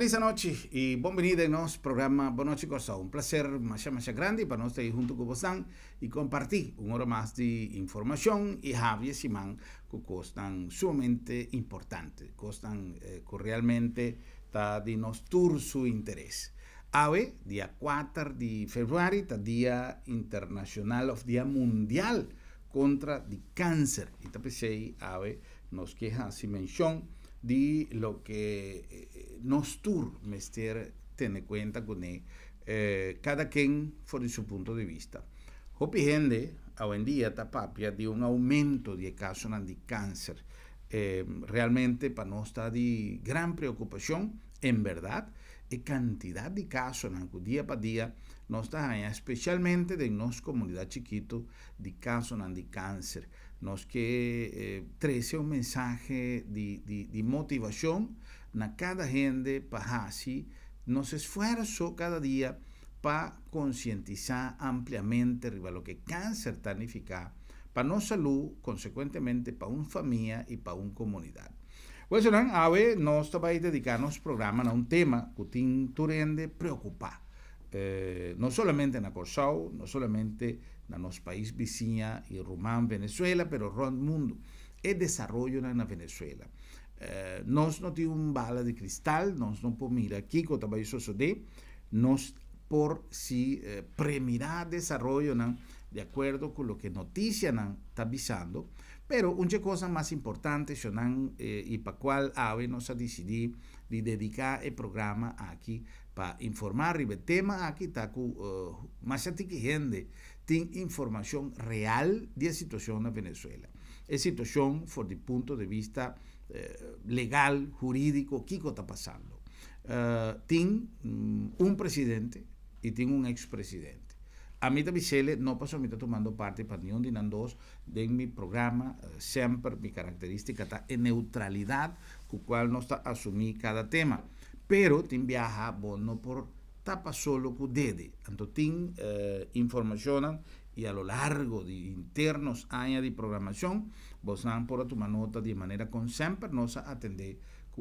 Feliz noche y bienvenido en nuestro programa Boa Noche Costa. Un placer más grande para nosotros estar junto con vosotros y compartir una hora más de información y Javier Simán que costan sumamente importante, costan que realmente está de nuestro su interés. Hoy, día 4 de febrero, está Día Internacional of Día Mundial contra el Cáncer. Y también hoy nos queja si mención de lo que nos tur mester tener cuenta con cada quien por su punto de vista. Hoy gente hoy en día está papia de un aumento de casos de cáncer. Realmente para nosotros está de gran preocupación, en verdad, y cantidad de casos día para día nos está especialmente de nuestra comunidad chiquito de casos de cáncer. Nos que trae un mensaje de motivación a cada gente para así nos esfuerzo cada día para concientizar ampliamente sobre lo que cáncer significa para nuestra salud, consecuentemente para una familia y para una comunidad. Pues hoy nos vamos a dedicar nuestro programa a un tema que te preocupa. No solamente en Corsao, no solamente en nuestro país vecino y Rumán, Venezuela, pero en el mundo. El desarrollo en Venezuela. Nos no tenemos un bala de cristal, nos no podemos mirar aquí, como también sucede, nos por si premirar desarrollo de acuerdo con lo que noticia está avisando, pero una cosa más importante y para cual hoy nos ha decidido de dedicar el programa aquí para informar sobre el tema aquí está más gente tiene información real de la situación en Venezuela. Es situación desde el punto de vista legal, jurídico, ¿qué está pasando? Tiene un presidente y tiene un expresidente. A mí también no pasó, a mí tomando parte para ni un ni dos de mi programa, siempre mi característica está en neutralidad, con cual no está asumir cada tema. Pero tiene viaja, no por tapa solo con dede. Entonces tiene información y a lo largo de internos años de programación, vos van por tomar nota de manera con siempre nos atender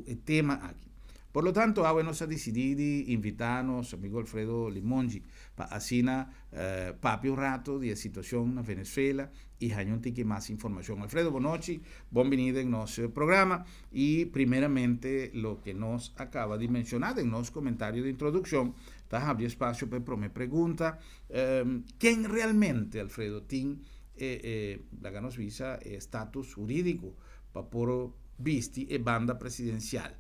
el tema aquí. Por lo tanto, ahora nos ha decidido invitar a nuestro amigo Alfredo Limongi para así papi un rato de la situación en Venezuela y hay que más información. Alfredo, buenas noches, bienvenido en nuestro programa y primeramente lo que nos acaba de mencionar en nuestro comentario de introducción, está abriendo espacio para me pregunta, ¿quién realmente, Alfredo, tiene la ganos visa estatus jurídico para por visti e banda presidencial?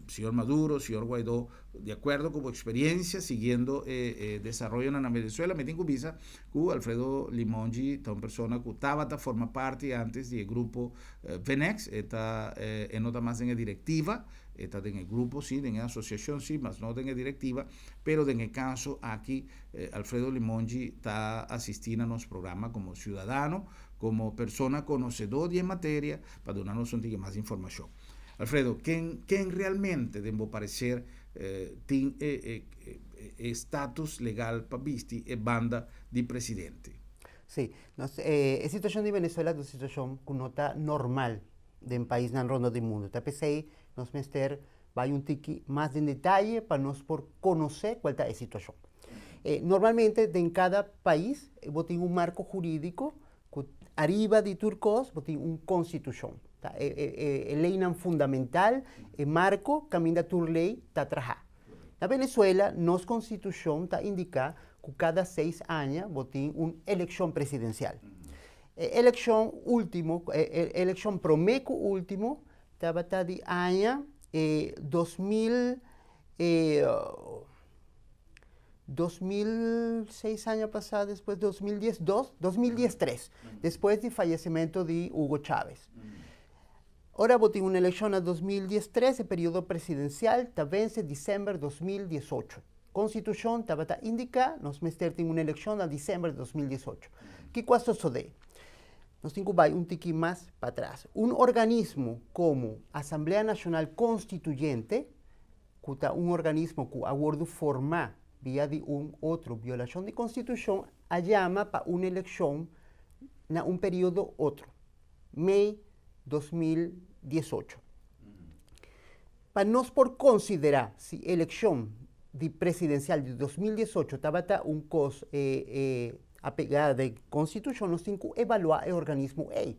Señor Maduro, señor Guaidó, de acuerdo con experiencia, siguiendo desarrollo en Venezuela, me tengo visa que Alfredo Limongi, una persona que estaba forma parte antes del grupo Venex, está no más en la directiva, está en el grupo, sí, en la asociación, sí, más no en la directiva, pero en el caso aquí, Alfredo Limongi está asistiendo a nuestro programa como ciudadano, como persona conocedora en materia, para darnos más información. Alfredo, ¿quién realmente, debo parecer, tiene estatus legal para visti e banda de presidente? Sí, la situación de Venezuela es una situación que no está normal del país en el rondo del mundo. Entonces, nos mester va un tiki más en detalle para nos por conocer cuál es la situación. Normalmente, en cada país, tiene un marco jurídico que arriba de turcos, tiene una constitución. Lei fundamental, marco, camina tur lei, está atrás. En Venezuela, nuestra constitución está indica que cada 6 años tiene una elección presidencial. Elección último, elección promeco último, estaba de año 2006 años pasados, después 2013, después del fallecimiento de Hugo Chávez. Ahora voté una elección en 2013, periodo presidencial, vence diciembre de 2018. Constitución indica, nos mester una elección en diciembre de 2018. ¿Qué cosa sucede? Nos tengo un tiki más para atrás. Un organismo como Asamblea Nacional Constituyente, que es un organismo que acuerdo forma vía de un otro violación de Constitución, llama para una elección en un periodo otro, May 2018. para nos por considerar si elección de presidencial de 2018 estaba un cos apegada de constitución, nos tenemos que evaluar el organismo A.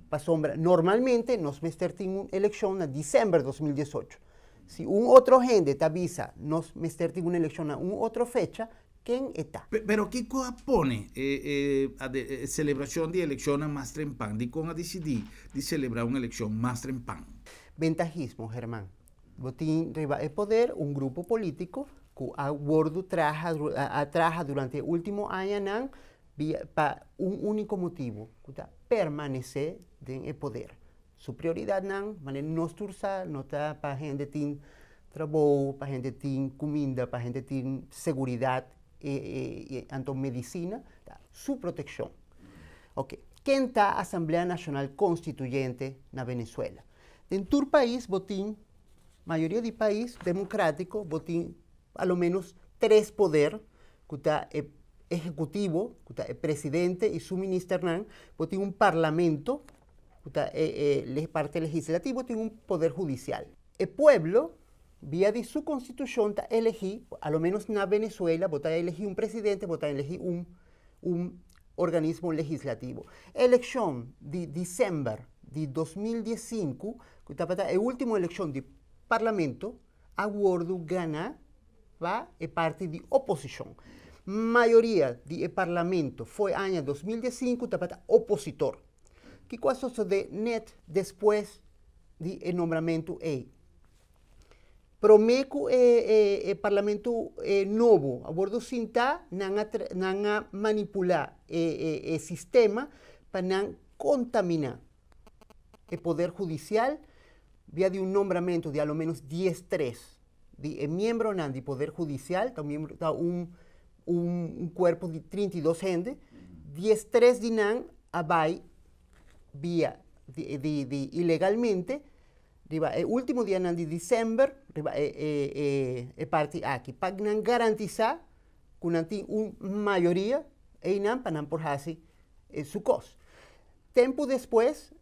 Para sombra, normalmente nos mestertin una elección en diciembre de 2018. Si un otro gente te avisa, nos mestertin una elección en una otra fecha, ¿quién está? Pero ¿qué cosa pone a celebración de elección más trempan? ¿De cómo decidir de celebrar una elección más trempan? Ventajismo, Germán. Botín riba el poder, un grupo político que ha bordo traja durante el último año para un único motivo, que permanecer en el poder. Su prioridad no es tursa, no está para gente que tiene trabajo, para gente que tiene comida, para gente que tiene seguridad, tanto medicina, su protección. Okay. ¿Quién está Asamblea Nacional Constituyente en Venezuela? En todo el país, botín, mayoría del país democrático, botín, a lo menos 3 poderes, que está el ejecutivo, que está el presidente y su ministro, botín un parlamento, que está parte legislativa, tiene un poder judicial. El pueblo, vía de su constitución, está elegir, a lo menos en Venezuela, vota elegir un presidente, vota elegir un organismo legislativo. Elección de diciembre de 2015, que está la última elección de parlamento, aguardo gana va el parte de oposición. Mayoría del parlamento fue año 2015, está opositor. ¿Qué cosa sucede net después del nombramiento A? Promeco el parlamento nuevo, a bordo cinta, nanga manipular el sistema para contaminar el poder judicial vía de un nombramiento de a lo menos 10-3 de miembro del poder judicial, también un cuerpo de 32 gente, 10-3 de nan abai vía de ilegalmente. El último día de diciembre, parte aquí, para garantizar que una mayoría para por su cosa. Tiempo después,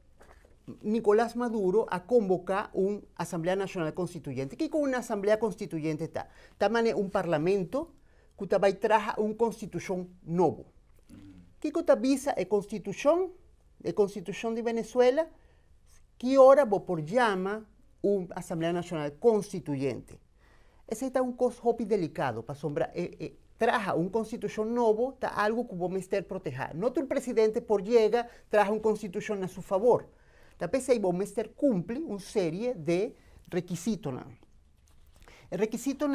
Nicolás Maduro ha convocado una Asamblea Nacional Constituyente. ¿Qué con una Asamblea Constituyente está? Está un parlamento que va a traer una constitución nueva. ¿Qué cosa visa la constitución de Venezuela? ¿Qué hora vos por llama una Asamblea Nacional Constituyente? Ese está un cosa muy delicado para sombra. Traja una constitución nueva, está algo que vos mister proteger. No el presidente por llega, traja una constitución a su favor. Después ahí vos mister cumple una serie de requisitos. El requisito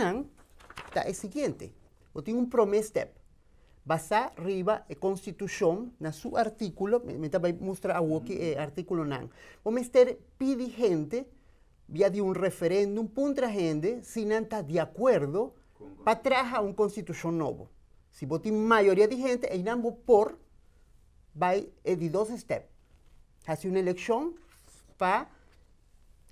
está el siguiente. Vos tiene un primer step. Basar arriba la Constitución, en su artículo, me voy a mostrar el artículo vos mister pide gente, vía de un referéndum, punta gente, si no está de acuerdo, para traer una Constitución nueva. Si vos tienes mayoría de gente, ahí no por, va de 2 steps. Hace una elección para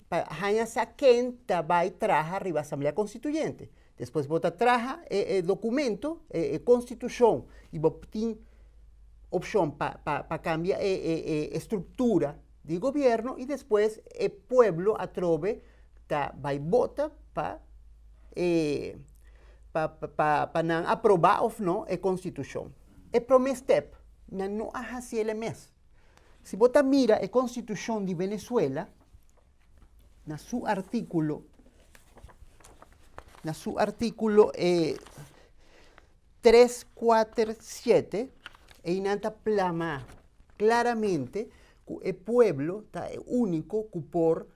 saber quién va a traer arriba a Asamblea Constituyente. Después vota traja el documento, constitución, y tiene opción para cambiar estructura de gobierno, y después el pueblo atrove va a votar para aprobar o no la constitución. El primer step no es así el mes. Si vota mira la constitución de Venezuela, en su artículo 347, inanta plama claramente que el pueblo es único que por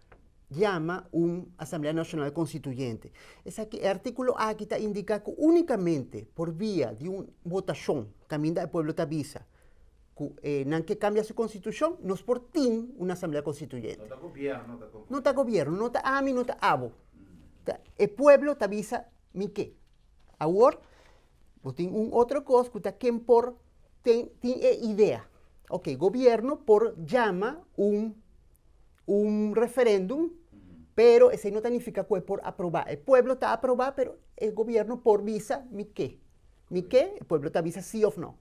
llama una Asamblea Nacional Constituyente. El artículo aquí indica que únicamente por vía de una votación, también el pueblo te avisa, que cambia su constitución, nos por tin una Asamblea Constituyente. No está gobierno, no está gobierno, no está AMI, no está ABO. El pueblo te avisa, mi qué. Ahora, vos tienes un otro cosa que está quien por tiene idea. Ok, gobierno por llama un referéndum, pero ese no significa que es por aprobar. El pueblo está aprobado, pero el gobierno por visa, mi qué. Mi qué, el pueblo te avisa sí o no.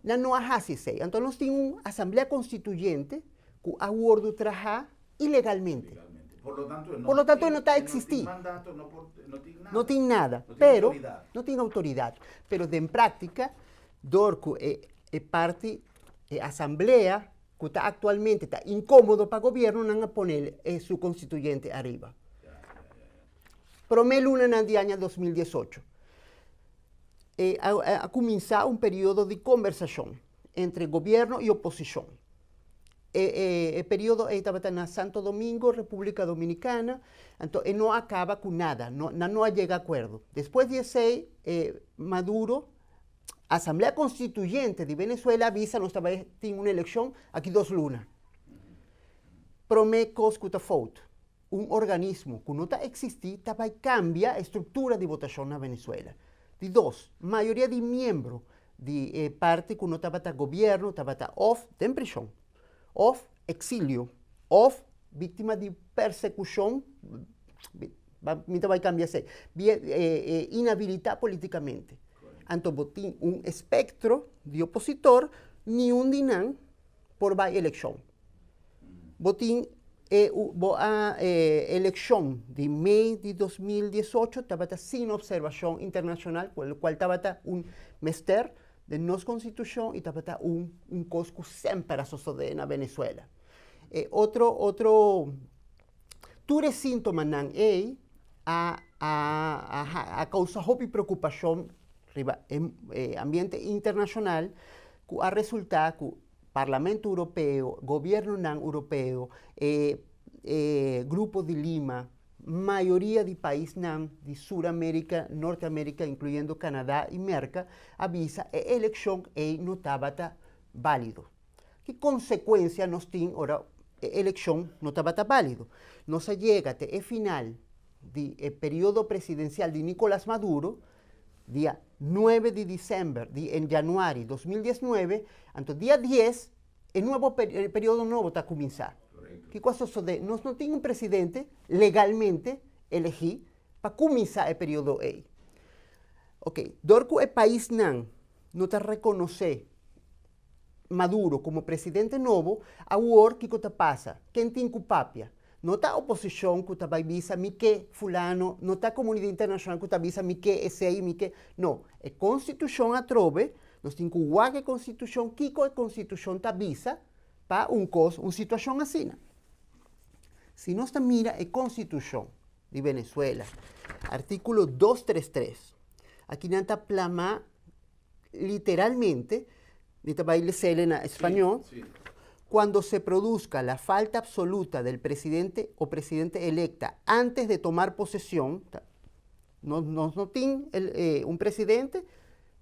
No es así, entonces tiene una asamblea constituyente que aguardo trabajar ilegalmente. Por lo tanto, no está a existir. Mandato, no tiene nada. No tiene nada, No tiene pero autoridad. no tiene autoridad. Pero en práctica, Dorco es parte de asamblea que está actualmente está incómodo para el gobierno, no van a poner su constituyente arriba. Promé luna en el año 2018. Ha comenzado un periodo de conversación entre gobierno y oposición. El periodo estaba en Santo Domingo, República Dominicana, entonces no acaba con nada, no llega a acuerdo. Después de ese, Maduro, Asamblea Constituyente de Venezuela avisa, no estaba en una elección, aquí 2 lunas. Promecos Cutafout, un organismo que no está existir, estaba y cambia la estructura de votación en Venezuela. De 2, mayoría de miembros de parte que no estaba en gobierno, estaba off de prisión, off exilio, off víctima de persecución, va a cambiarse, inhabilitada políticamente. Entonces, botín un espectro de opositor, ni un dinan por la elección. Botín elección de mayo de 2018 estaba sin observación internacional, por lo cual estaba un mester de nuestra constitución y estaba un cosco siempre asociado en Venezuela. Otro síntoma a causa de preocupación en ambiente internacional, que ha resultado que Parlamento Europeo, Gobierno Europeo, Grupo de Lima, mayoría de países de Sudamérica, Norteamérica, incluyendo Canadá y Merca, avisa que la elección no estaba válido. ¿Qué consecuencia nos tiene ahora la elección no estaba válido? No se llega hasta el final del periodo presidencial de Nicolás Maduro, día 9 de diciembre, en junio de 2019, entonces día 10, el periodo nuevo está comenzando. ¿Qué cosa sucede? No tiene un presidente legalmente elegido para comenzar el periodo A. Ok, dorco el país no está reconoce Maduro como presidente nuevo, ahora ¿qué cosa pasa? ¿Quién tiene culpapia? No está oposición que está avisa mi que fulano, no está comunidad internacional que está avisa mi que ese y mi que. No, la constitución atrove, nos tiene que guardar la constitución, que la constitución está avisa para una situación así. Si no está mira la constitución de Venezuela, artículo 233, aquí no está plasma literalmente, ahorita va a leer en español, sí. Cuando se produzca la falta absoluta del presidente o presidente electa antes de tomar posesión, no tiene un presidente,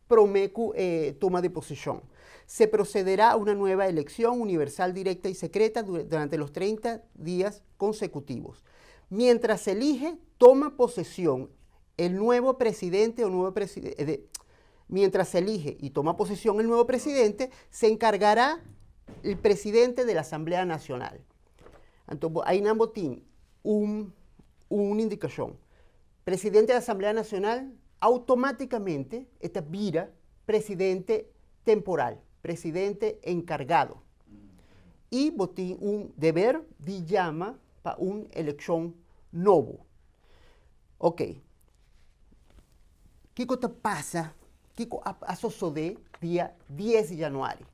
promecu toma de posesión. Se procederá a una nueva elección universal, directa y secreta durante los 30 días consecutivos. Mientras se elige, toma posesión el nuevo presidente o nuevo presidente. Mientras se elige y toma posesión el nuevo presidente, se encargará el presidente de la Asamblea Nacional. Entonces, ahí tiene una indicación. Presidente de la Asamblea Nacional automáticamente está vira presidente temporal, presidente encargado. Y tiene un deber de llama para una elección nueva. Ok. ¿Qué cosa pasa? ¿Qué sucede día 10 de junio?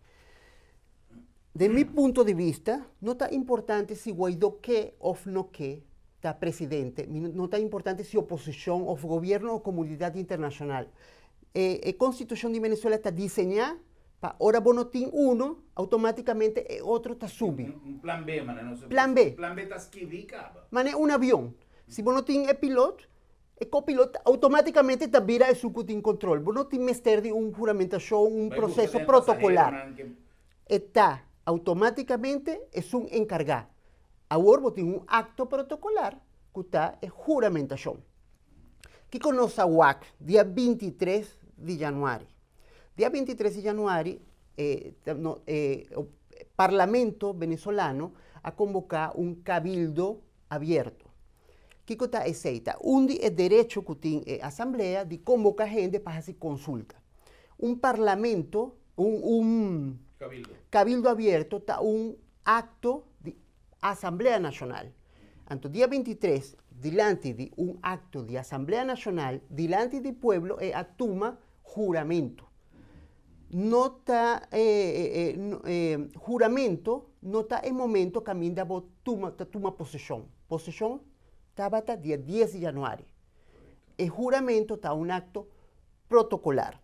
De mi punto de vista, no está importante si Guaidó que o no que está presidente, no está importante si oposición o gobierno o comunidad internacional. La Constitución de Venezuela está diseñada para ahora bonotín uno, automáticamente el otro está subido. Un plan B, mané, no sé. Plan B. Plan B está esquivicado. Mané, un avión. Si bonotín es piloto, el copiloto automáticamente está vira el sucutín control. Bonotín mester de un juramentación, un proceso protocolar. Está automáticamente es un encargado. Ahora tiene un acto protocolar que está en juramentación. ¿Qué conoce a UAC? Día 23 de junio. Día 23 de junio, el Parlamento venezolano ha convocado un cabildo abierto. ¿Qué cosa es esta? El derecho que tiene la Asamblea de convocar gente para hacer consulta. Un parlamento, Cabildo abierto está un acto de Asamblea Nacional. Entonces, día 23, delante de un acto de Asamblea Nacional, delante del pueblo, atuma juramento. No está, juramento no está en momento que a mí toma posesión. Posesión estaba hasta día 10 de janeiro. El juramento está un acto protocolar.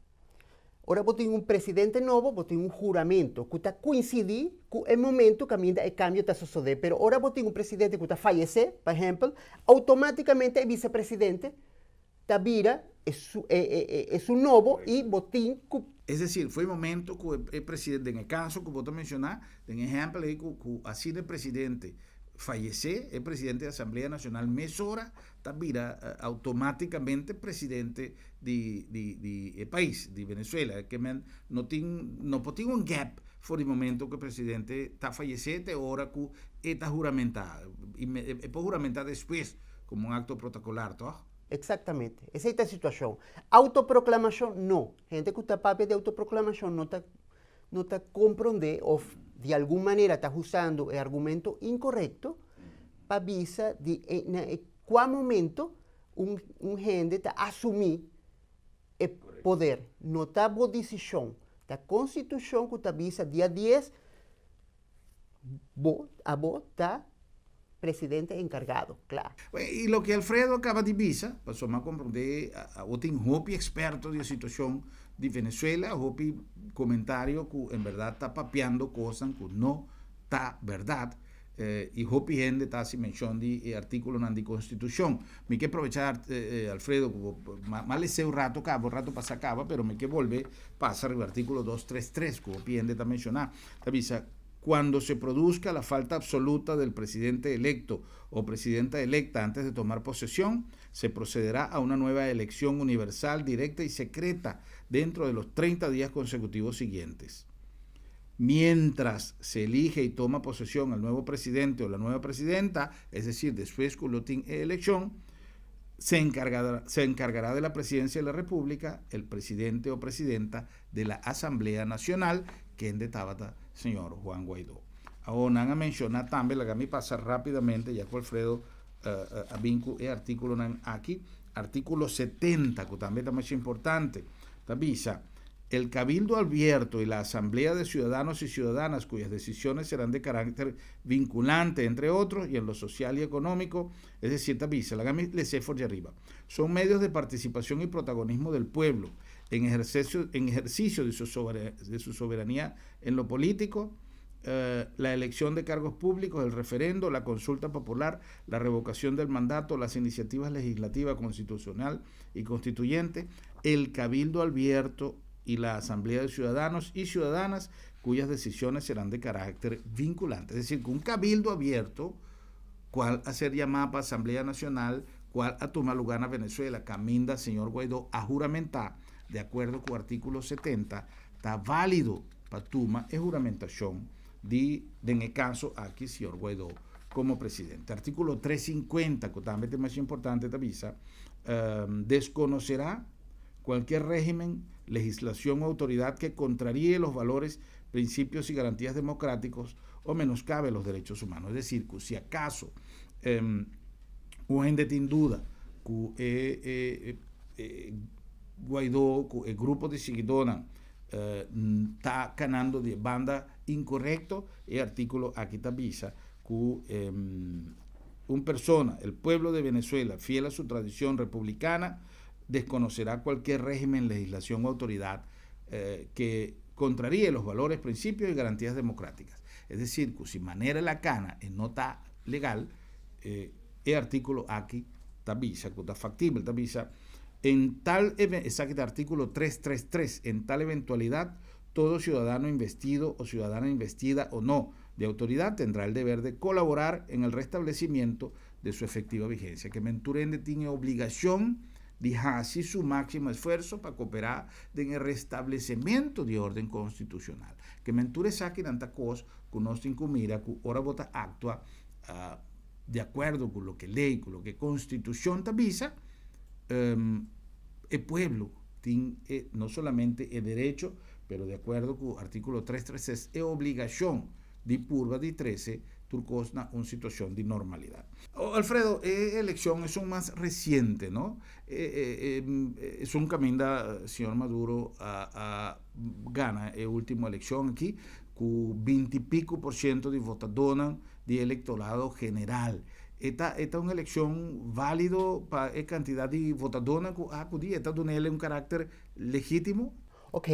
Ahora vos tenés un presidente nuevo, vos tenés un juramento que está coincidir con el momento que a mí el cambio está sucediendo. Pero ahora vos tenés un presidente que está fallecido, por ejemplo, automáticamente el vicepresidente está vira, es un nuevo y vos tenés Es decir, fue el momento que el presidente, en el caso que vos mencionás, en ejemplo, que así el presidente fallece, el presidente de la Asamblea Nacional, mesora, vira automáticamente presidente del país, de Venezuela, que no tiene un gap por el momento que el presidente está fallecido, ahora que está juramentado, y puede juramentar después como un acto protocolar, ¿todo? Exactamente, esa es la situación. Autoproclamación, no. Gente que está papia de autoproclamación no está comprende o de alguna manera está usando el argumento incorrecto para avisar de en qual momento un gente está asumir el poder. No está por decisión. La Constitución que está avisa día 10, vos está presidente encargado, claro. Y lo que Alfredo acaba de decir, pasó a comprender, o tiene hopi experto de la situación de Venezuela, hopi comentario que en verdad está papeando cosas que no está verdad, y hopi gente está sin mención de artículo en la Constitución. Me que aprovechar, Alfredo, más le sé un rato pasa acaba, pero me que volver pasar el artículo 233, que hopi gente está mencionando, está avisa, cuando se produzca la falta absoluta del presidente electo o presidenta electa antes de tomar posesión, se procederá a una nueva elección universal, directa y secreta dentro de los 30 días consecutivos siguientes. Mientras se elige y toma posesión al nuevo presidente o la nueva presidenta, es decir, después que lo tiene elección, se encargará de la presidencia de la República el presidente o presidenta de la Asamblea Nacional, que es de Tabata, señor Juan Guaidó. Ahora, van a mencionar también, la que me pasa rápidamente, ya que Alfredo vincu el artículo aquí, artículo 70, que también es más importante, avisa, el Cabildo Abierto y la Asamblea de Ciudadanos y Ciudadanas, cuyas decisiones serán de carácter vinculante, entre otros, y en lo social y económico, es decir, avisa, la gama les de arriba, son medios de participación y protagonismo del pueblo, en ejercicio de su soberanía en lo político, la elección de cargos públicos, el referendo, la consulta popular, la revocación del mandato, las iniciativas legislativas, constitucional y constituyente, el Cabildo Abierto y la Asamblea de Ciudadanos y Ciudadanas, cuyas decisiones serán de carácter vinculante. Es decir, que un cabildo abierto, cual a ser llamada para Asamblea Nacional, cual a tomar lugar en Venezuela, caminda señor Guaidó a juramentar, de acuerdo con el artículo 70, está válido para tomar es juramentación en el caso aquí, señor Guaidó, como presidente. Artículo 350, que también es más importante, te avisa, desconocerá cualquier régimen, legislación o autoridad que contraríe los valores, principios y garantías democráticos o menoscabe los derechos humanos. Es decir, que si acaso un gente tiene duda que Guaidó, el grupo de seguidores, está ganando de banda incorrecto, el artículo aquí te avisa que una persona, el pueblo de Venezuela, fiel a su tradición republicana, desconocerá cualquier régimen, legislación o autoridad que contraríe los valores, principios y garantías democráticas. Es decir, que si manera la cana en nota legal, el artículo aquí te avisa, que está factible, te avisa, en tal, exacto, artículo 333, en tal eventualidad, todo ciudadano investido o ciudadana investida o no de autoridad tendrá el deber de colaborar en el restablecimiento de su efectiva vigencia, que Menturende tiene obligación de hacer su máximo esfuerzo para cooperar en el restablecimiento de orden constitucional. Que Menture saque tanta cosa que no se incumira, que ahora vota actúa de acuerdo con lo que ley, con lo que constitución te avisa, el pueblo tiene no solamente el derecho, pero de acuerdo con el artículo 336, es obligación de purva de 13 turcos na una situación de normalidad. Alfredo, elección es un más reciente, ¿no? Es un camino del señor Maduro a gana la última elección aquí, con 20 y pico por ciento de votación de electorado general. Esta es una elección válido para la cantidad de votadores que acudí. Esta tiene un carácter legítimo. Ok,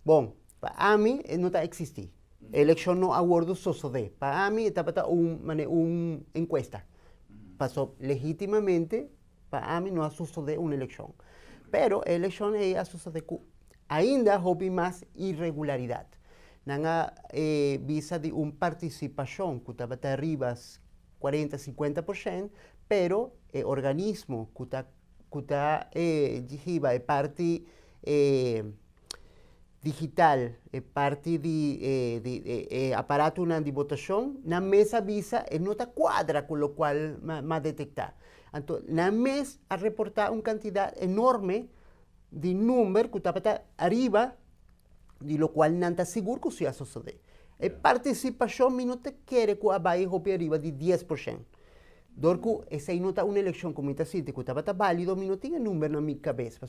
bom, para mí no está existir. Elección no aguardo sosode. Para mí está para una encuesta. Pasó legítimamente, para mí no ha sucedido una elección. Pero la elección ha sucedido ainda houve más irregularidad. Nanga visa de una participación que estaba arriba 40-50%, pero el organismo que está parte digital, parte de aparato de votación, na mesa visa no está cuadra con lo cual más detectar. Entonces, na mesa a reportar una cantidad enorme de número que está arriba, de lo cual no está seguro que se sucede. A participação não te quer que a Bahia roube arriba de 10%. Dorco, essa aí não está uma eleição como está sendo, que estava válido, mas não tinha número na minha cabeça.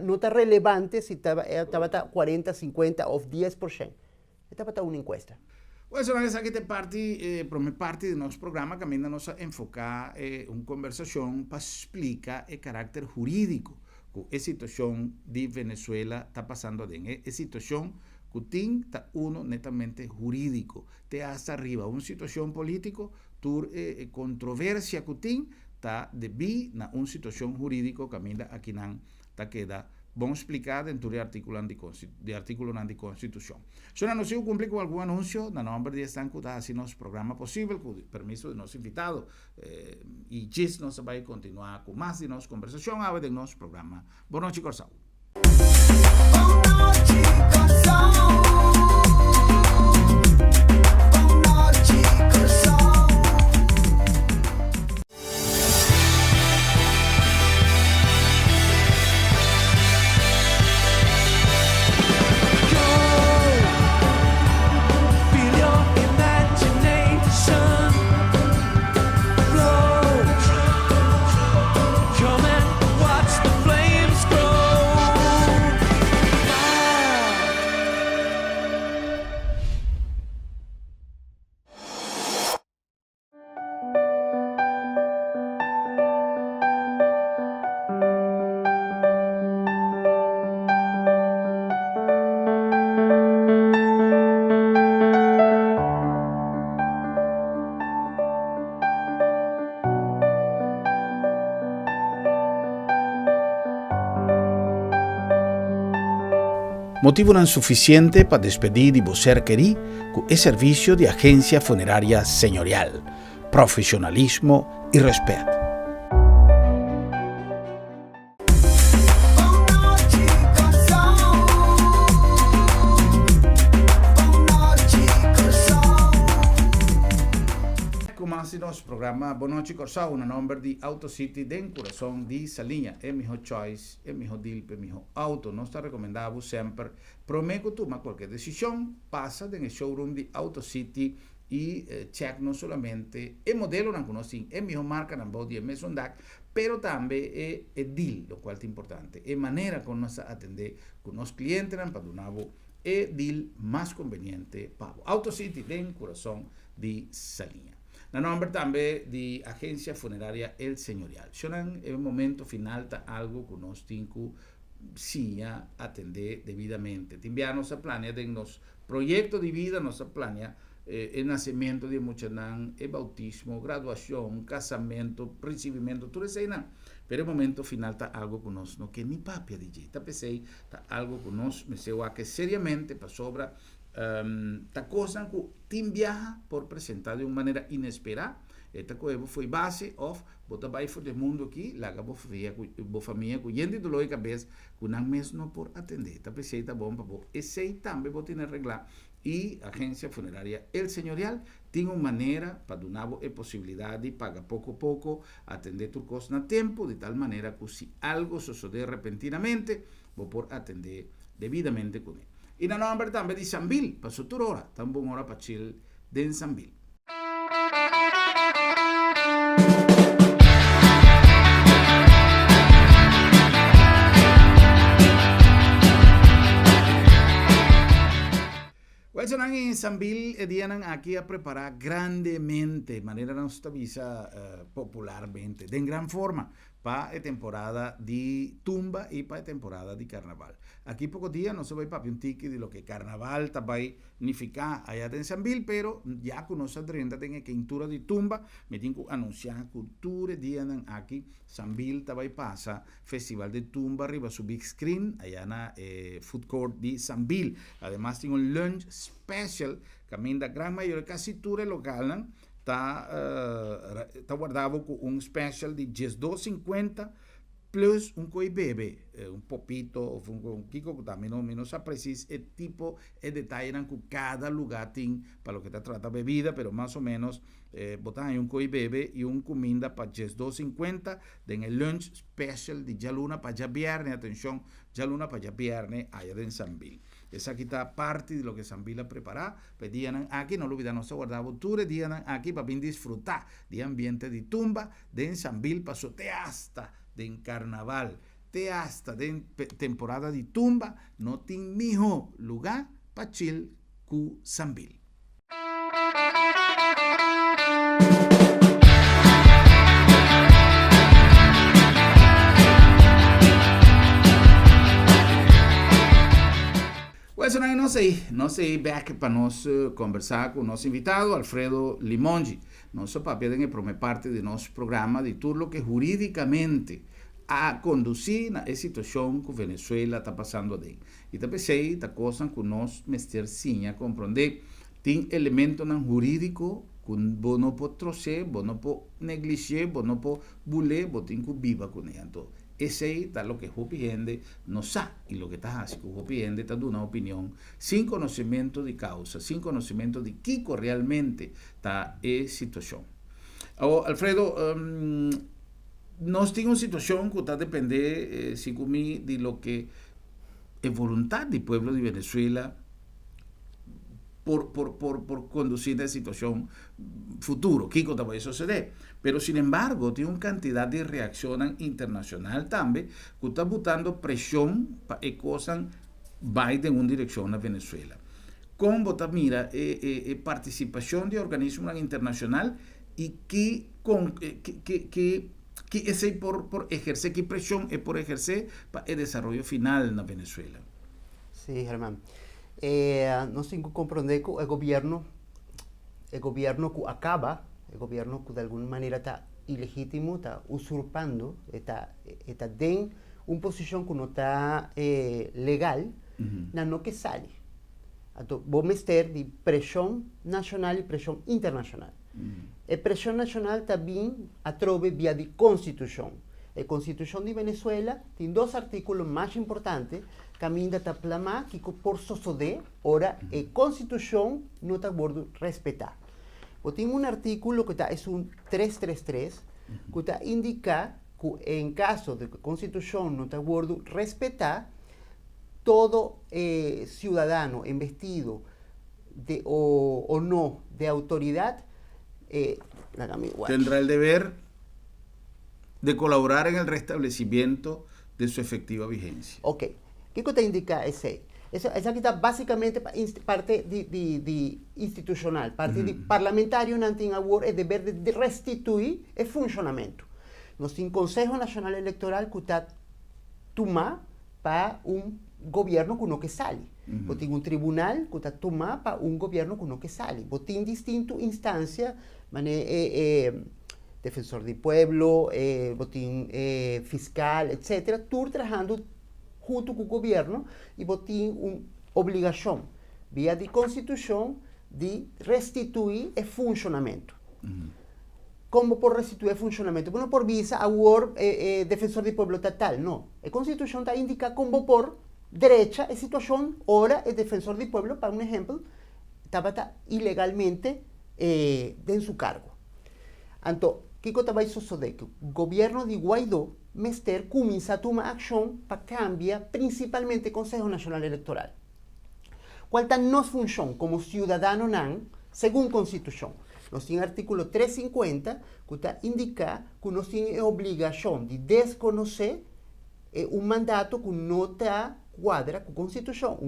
Não está relevante se estava 40, 50 ou 10%. Estava uma encuesta. Bueno, solamente aquí te parte de nuestro programa que nos a enfocar una conversación para explicar el carácter jurídico que la situación de Venezuela está pasando. Es situación que está uno netamente jurídico. Te hasta arriba una situación política, tu controversia que está de una situación jurídica que aquí está queda. Vamos explicar dentro de artículo de Constitución. Si no se cumple con algún anuncio, en nombre de esta está haciendo nuestro programa posible, con el permiso de nuestros invitados. Y GIS nos va a continuar con más de nuestra conversación a de nuestro programa. Boa noite, Corsão. Motivo não suficiente para despedir de você querer com o serviço de agência funerária senhorial, profissionalismo e respeito. Começa nosso programa Boa Noite Corsão, no nome de AutoCity, dentro do coração de Salinha. É meu choice, é meu deal, é meu auto. Nós está recomendado sempre. Prometo tomar qualquer decisão, passa no showroom de AutoCity e check não somente o modelo não conhecem, é minha marca não pode é mesmo dar, pero também é deal, o qual é importante, é maneira como nós atender com os clientes para dar o deal mais conveniente para o AutoCity, dentro do coração de Salinha. No nombre también de Agencia Funeraria El Señorial. En el momento final está algo que nos tenemos que atender debidamente. También nos planea de los proyectos de vida, nos planea el nacimiento de muchachos, el bautismo, graduación, casamiento, recibimiento, todo eso. Pero el momento final está algo que nos no que ni papia de está algo que nos me se que seriamente para sobra. Esta cosa que viaja por presentar de una manera inesperada. Esta cosa fue base of bota vai for do mundo aqui, lá que a família com gente do loi cabeça, que não mesmo por atender. Esta precisa bom para bom. Esse também vou ter arreglar. E a agência funerária El Señorial tem uma maneira para dar a possibilidade de pagar pouco a pouco, atender tudo coisa no tempo, de tal maneira que se algo suceder repentinamente, vou por atender devidamente com ele. E na nome também de Sambil, para sua hora, também hora para chill de Sambil. Wilson en Sambil dianan aquí a preparar grandemente, de manera nuestra visa popularmente, de en gran forma, para la temporada de tumba y para la temporada de carnaval. Aquí pocos días no se va a papi un tiki de lo que carnaval está va a significar allá en Sambil, pero ya con nosotros tenemos que intura de tumba, me tengo que anunciar cultura dianan aquí, Sambil está va a pasar festival de tumba arriba su big screen, allá en food court de Sambil. Además tengo un lunch special, que a mí la gran mayoría casi tour local, está guardado con un special de $10.50 plus un coi bebe, un popito o un kiko que también no menos precis el tipo de detalle que cada lugar tiene para lo que te trata bebida, pero más o menos botan ahí un coi bebe y un comida para $10.50 en el lunch special de ya luna para ya viernes, atención, ya luna para ya viernes allá en Sambil. Esa aquí está parte de lo que Sambil ha preparado. Pedían aquí, no lo olviden, no se guardaba octubre, dían aquí para bien disfrutar de ambiente de tumba, de Sambil, pasó te hasta de carnaval, te hasta de temporada de tumba, no tiene mijo lugar para chill cu Sambil. Pues no sé, back para nos conversar con nuestro invitado, Alfredo Limongi. Nuestro papel en el primer parte de nuestro programa de todo lo que jurídicamente a conducir a esa situación que Venezuela está pasando de. Y también sei, esta cosa que nos mester sinha comprender, tiene elementos jurídicos que vos no puedes trocer, vos no puedes negligear, vos no puedes buller, vos tienes que vivir con ella. Entonces, ese es lo que Hopi gente no sabe y lo que está haciendo. Hopi gente está dando una opinión sin conocimiento de causa, sin conocimiento de qué realmente está esa situación. Ahora, Alfredo, nos tiene una situación que está depende, de lo que es voluntad del pueblo de Venezuela por conducir la situación futuro, ¿qué cosa va a suceder? Pero sin embargo, tiene una cantidad de reacción internacional también que está botando presión para que cosas vayan en una dirección a Venezuela. Con mira, participación de organismos internacionales y que ese por ejercer, qué presión es por ejercer para el desarrollo final en Venezuela. Sí, Germán. Nós temos que compreender que o governo que acaba, o governo que de alguma maneira está ilegítimo, está usurpando, está dentro uma posição que não está legal, não que sai. Então, vamos ter de pressão nacional e pressão internacional. A pressão nacional também atrove via de Constituição. A Constituição de Venezuela tem dois artículos mais importantes que ainda está plasmado que por sociedade, ora a Constituição não está gordo respeitar. Tem um artículo que é um 333 que está indica que em caso de que a Constituição não está gordo respeitar, todo cidadão investido de, ou não de autoridade tendrá el deber de colaborar en el restablecimiento de su efectiva vigencia. Ok. ¿Qué te indica ese? Esa aquí está básicamente parte de institucional, parte de parlamentario, no tiene el deber de restituir el funcionamiento. Nos tiene Consejo Nacional Electoral que está tomado para un gobierno que no que sale. Vos tiene un tribunal que está tomado para un gobierno que no que sale. Vos tiene distintas instancias, defensor del pueblo, botín fiscal, etc., todos trabajando junto con el gobierno y botín una obligación, vía de constitución, de restituir el funcionamiento. ¿Cómo por restituir el funcionamiento? Bueno, por visa a defensor del pueblo estatal, no. La constitución está indica como por derecha la situación, ahora el defensor del pueblo, para un ejemplo, estaba ilegalmente en su cargo. Entonces, ¿qué cosa va a suceder? Que el gobierno de Guaidó mester comienza a tomar acción para cambiar principalmente el Consejo Nacional Electoral. ¿Cuál es nuestra función como ciudadano según la Constitución? Nós temos artículo 350 que está indica que nós temos a obrigação de desconhecer um mandato que não está quadra com a Constituição,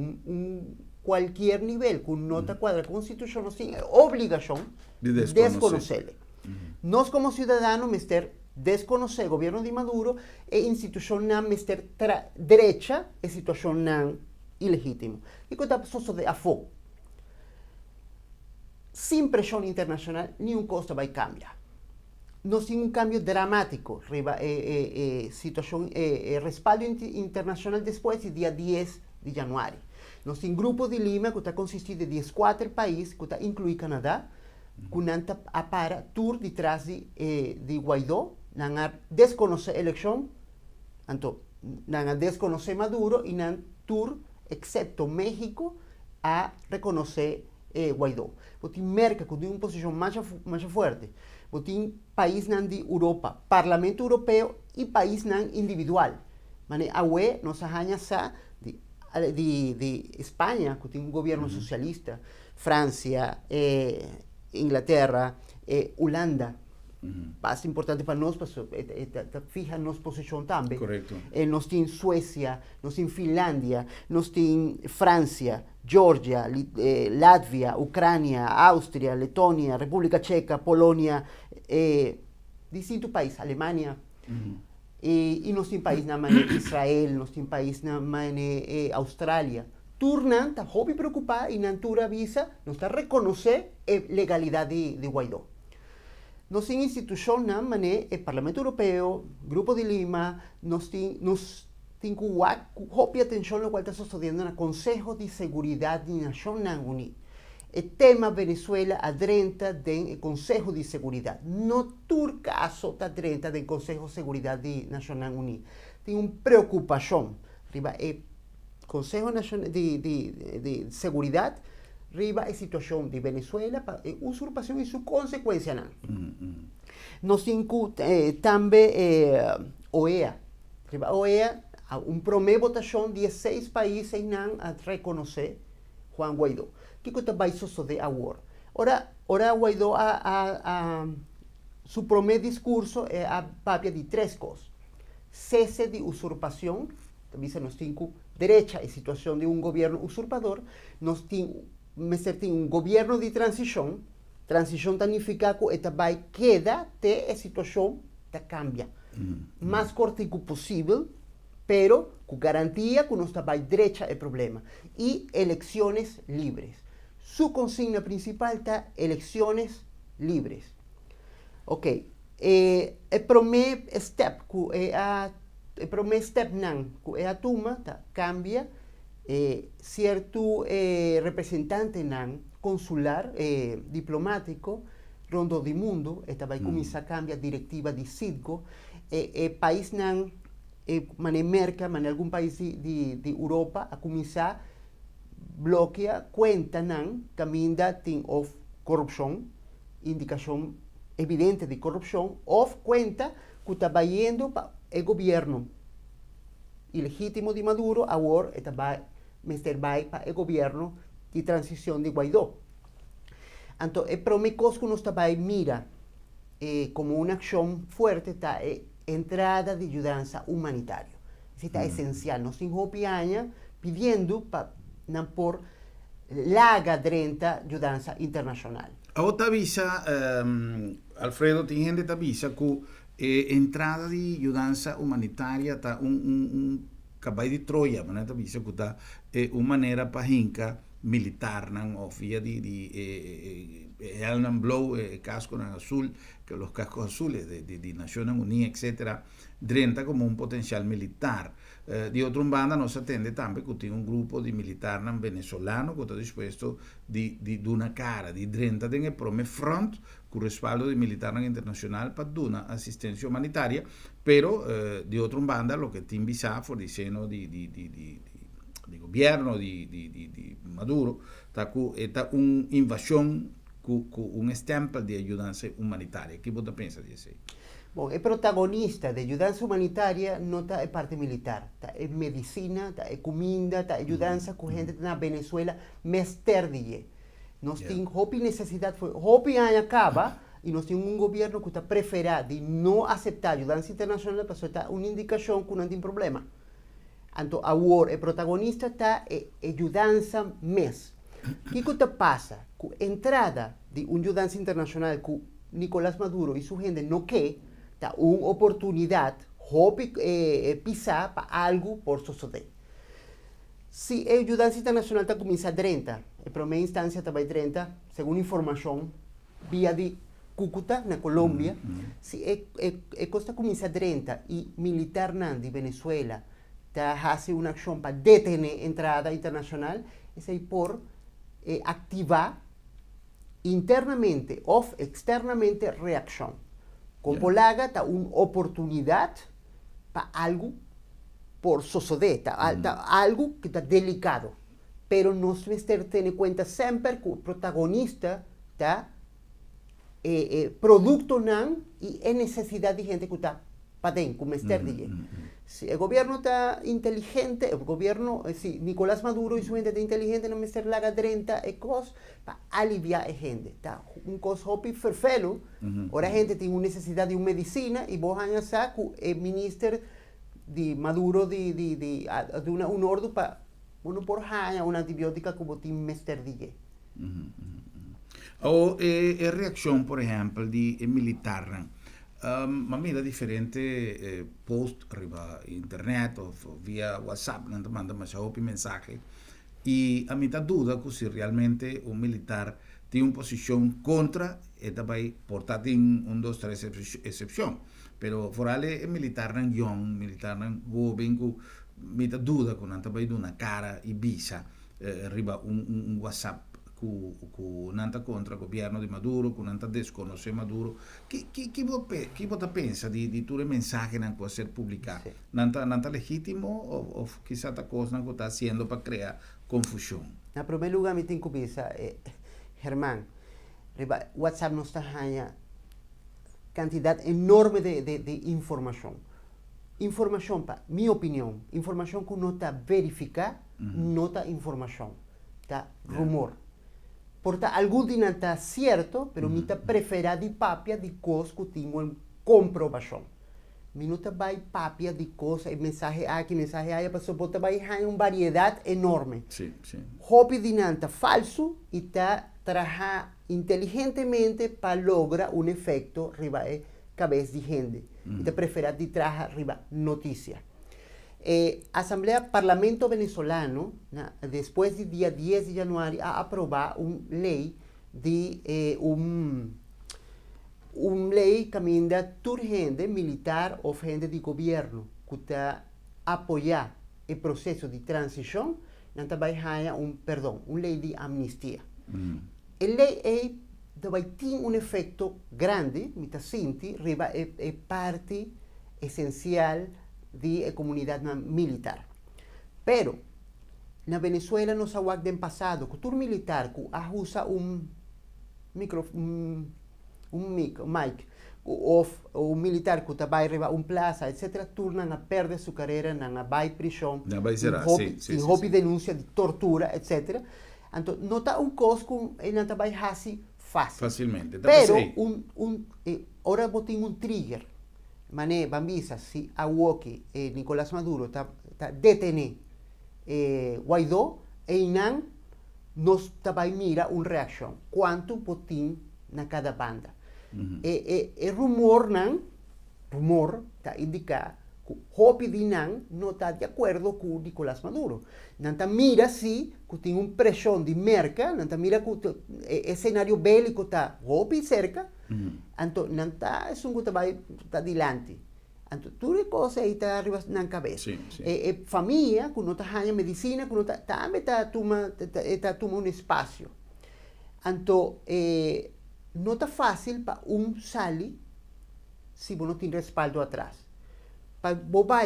qualquer nível que não está quadra com a Constituição, nós temos a obrigação de desconhecer. Nós como cidadãos, mister desconhecer o governo de Maduro e instituição na mister direita e situação na ilegítima. E que está só de afo. Sem pressão internacional, nenhum custo vai cambiar. Nós temos cambio dramático, situação, respaldo internacional depois do dia 10 de janeiro. Nós temos grupo de Lima que está consistido de 14 países, que está incluído Canadá, que não está para tour de trás de Guaidó, não desconhecer a eleição, então, não desconhecer Maduro e não tour, exceto México, a reconhecer Guaidó. Você merca que tem uma posição mais forte. Você tem país de Europa, Parlamento Europeu e país individual. Mas a UE nos arranha de Espanha, que tem um governo socialista, França, Inglaterra, Holanda. Bastante importante para nós, porque fija nossa posição também. Correto. Nós temos Suécia, nós temos Finlândia, nós temos França, Geórgia, Latvia, Ucrânia, Áustria, Letônia, República Tcheca, Polônia, distintos países, Alemanha. E nós temos países na Israel, nós temos países na Austrália. Turnan está hobby preocupado e na altura avisa, não está reconhecer a legalidade de Guaidó. Nós temos instituições na o Parlamento Europeu, Grupo de Lima, nós temos hobby atenção no qual está sucedendo no Conselho de Seguridade das Nações Unidas. O tema Venezuela adrenta do Conselho de Seguridade. No todo caso está adrenta do Conselho de Seguridade das Nações Unidas. Tem uma preocupação. Conselho de Seguridade riba a situação de Venezuela, usurpação e sua consequência. Nós temos também OEA. A OEA, primeira votação, 16 países não reconhecer Juan Guaidó. O que vai suceder agora? Ora Guaidó, seu primeiro discurso é a papia de três coisas. Cesse de usurpação, nós temos direita a situação de um governo usurpador, nós temos um governo de transição significa que vai quedar até a situação que cambia. Mais corto possível, pero com garantia que não vai direita é problema. E eleições livres. Sua consigna principal está eleições livres. Ok. O primeiro step que é a turma cambia certo representante consular diplomático rondo do mundo vai começar a cambiar a diretiva de CIDGO país merca algum país de Europa a começar a bloquear conta caminho tem of corrupção indicação evidente de corrupção of conta que está indo para o governo ilegítimo de Maduro agora vai para o governo de transição de Guaidó. Então, o primeiro coisa que nós também mira como uma ação forte está a entrada de ajuda humanitária. Isso está essencial. Nós temos opinião pedindo para não pôr larga drenta ajuda internacional. A outra avisa, Alfredo, tem gente que avisa que entrada de ajuda humanitária está caballo de Troia, mas também se está uma maneira para hinca militar, não, via de Elnan Blow, casco azul, que os cascos azules de Naciones Unidas, etc., drenta como um potencial militar. De outra banda, nós atende também que tem um grupo de militar venezolano que está disposto de uma cara, de drenta tem o primeiro front, com respaldo de militar internacional para dar assistência humanitária, pero de outra banda, o que tem visado for dizendo de governo de Maduro, está com uma invasão com stempel de ajuda humanitária. O que você pensa disso? Bom, o protagonista de ajuda humanitária não está a parte militar, está a medicina, está a comida, está a ajuda com gente na Venezuela mais tarde. Nós Yeah. temos hopi necessidade, hopi acaba, e nós temos um governo que está preferido de não aceitar ajuda internacional para soltar uma indicação que não tem problema. Então, agora, o protagonista está ajudando mês. O que passa? Com a entrada de uma ajuda internacional que Nicolás Maduro e sua gente não quer, está uma oportunidade de pisar para algo por suceder. Se a ajuda internacional está começando a 30, a primeira instância está a 30, segundo informação, via de Cúcuta, na Colômbia, se a costa começa a 30 e militar de Venezuela está fazendo uma ação para deter a entrada internacional, isso aí por ativar internamente ou externamente reação. Com Polaga está uma oportunidade para algo por suceder, algo que está delicado. Pero nós temos que ter em conta sempre que o protagonista está produto não e é necessidade de gente que está para dentro, como se o governo está inteligente, o governo, se Nicolás Maduro e sua gente está inteligente, não Mr. Laga 30 e coisas para aliviar a gente. Tá? Coisa hopi ferfelo, ora a gente tem uma necessidade de uma medicina e vou arranjar com o ministro de Maduro de uma ordem para não por uma antibiótica como tem Mr. DJ. Ou a reação, por exemplo, de militar, maneira diferente post arriba internet ou via WhatsApp, não manda mais mensagem e a mim está dúvida que se realmente o militar tem uma posição contra e também portar tem dois, três exceções, pero fora o militar não young, militar não governo, me está dúvida que não também de uma cara e bisa arriba WhatsApp que não está contra o governo de Maduro, que não está desconhecer Maduro. Que você pensa de toda mensagem que pode ser publicada? Não está legítimo ou quizá a coisa que está sendo para criar confusão? Na primeiro lugar, me tem que pensar, Germán, o WhatsApp nos está dando quantidade enorme de informação. Informação, para minha opinião, informação que não está verificada, não está informação, está rumor. Portanto, algum dia não está certo, mas me está preferido de papia de coisas que tenho comprovação. Me não está papia de coisas, mensagem aqui, mensagem aí, para botar vai uma variedade enorme. Sim, sim. Hopi de não está falso e está trabalhando inteligentemente para lograr um efeito riba a cabeça de gente. E está preferido de trabalhar riba notícia. Assembleia Parlamento Venezolano, depois do dia 10 de janeiro, a aprovar uma lei de lei que manda toda gente militar ou gente de governo que está apoiar o processo de transição, não vai ganhar uma lei de amnistia. A lei vai ter um efeito grande, me está sentindo, é parte essencial de comunidade militar. Pero, na Venezuela, nós sabemos no passado que todo militar que usa mic, ou militar que vai levar plaza, etc., torna a perder sua carreira, não vai prisão, tem hobby denúncia de tortura, etc. Então, não está coisa que não vai fazer facilmente. Pero, ora tem trigger. Mané, Bambisa, se a Woki, Nicolás Maduro, está detenido Guaidó, e não nos vai mirar uma reação. Quanto potim na cada banda. Rumor está indicando que o Hopi de não está de acordo com Nicolás Maduro. Não está mira se que tem uma pressão de merca, não está mira que o cenário bélico está Hopi cerca, então não está, é um que vai adiante. Então, tudo coisa aí está arriba na cabeça. Família, que não está ganhando medicina, que não está, também está tomando um espaço. Então, não está fácil para sair se você não tem respaldo atrás. Para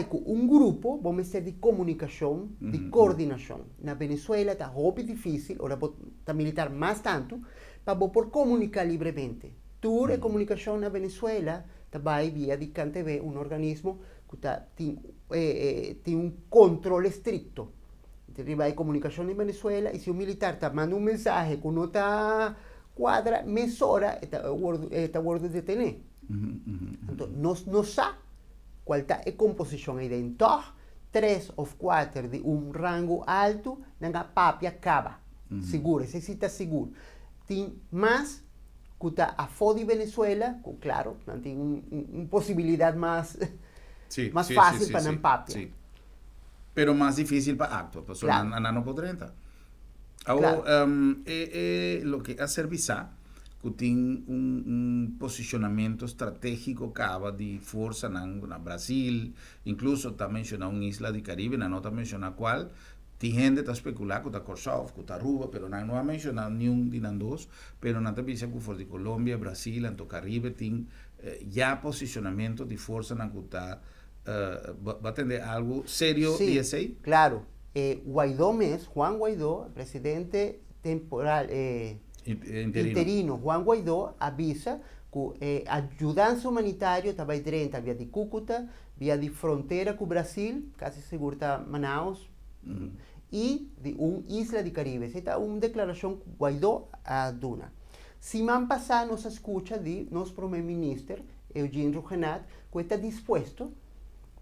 com um grupo, vamos ter de comunicação, de coordenação. Na Venezuela está muito difícil, agora está militar mais tanto, para por comunicar livremente. Toda a comunicação na Venezuela vai via de CanTV, um organismo que tem um controle estricto. hay comunicación en Venezuela y si un militar te manda un mensaje que no está cuadra, mesora, está guardo de tener. Entonces, no sabe cuál es la composición ahí dentro. 3 o 4 de un rango alto, na papia acaba. Seguro, ese sí está seguro. Tem más que a FODI Venezuela, claro, tiene una posibilidad más, más fácil para la papia. Sí. Pero más difícil para acto, pues claro. no podrá entrar. Ahora, claro. Lo que hace Visa, que tiene un posicionamiento estratégico cava de fuerza en Brasil, incluso está mencionado una isla de Caribe, no está mencionado cuál, tem gente que está especulando que está Korsov, que está Aruba, pero no ha mencionado ni un de los dos, pero no está pensando que fue de Colombia, Brasil, en todo Caribe, tiene ya posicionamiento de fuerza en que está, va a tener algo serio sí, de ese. Claro, Juan Guaidó, presidente temporal, interino, Juan Guaidó avisa que ayudanza humanitaria está dentro via de Cúcuta, via de frontera con Brasil, casi seguro está Manaus, y de una isla de Caribe. Esta es una declaración que Guaidó a Duna. Semana pasada nos escucha de nuestro primer ministro, Eugene Rugenat, que está dispuesto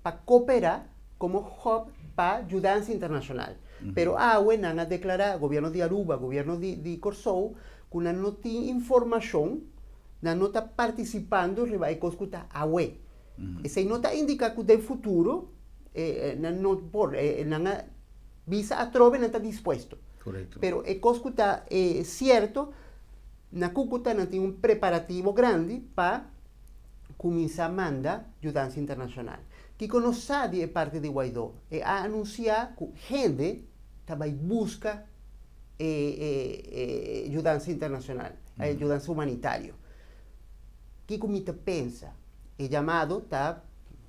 para cooperar como hub para ayudanza internacional. Pero AUE no ha declarado, gobierno de Aruba, gobierno de Corsou, que no tiene información, no está participando en la cosa AUE. Esa nota indica que del futuro, Visa a Trove no está dispuesto. Correcto. Pero es cosa cierto, na Cúcuta no tiene un preparativo grande para comenzar a mandar ayudanza internacional. Que conoce de parte de Guaidó a anunciar que gente também busca ayudanza internacional, ayudanza humanitária. Que comita pensa? É chamado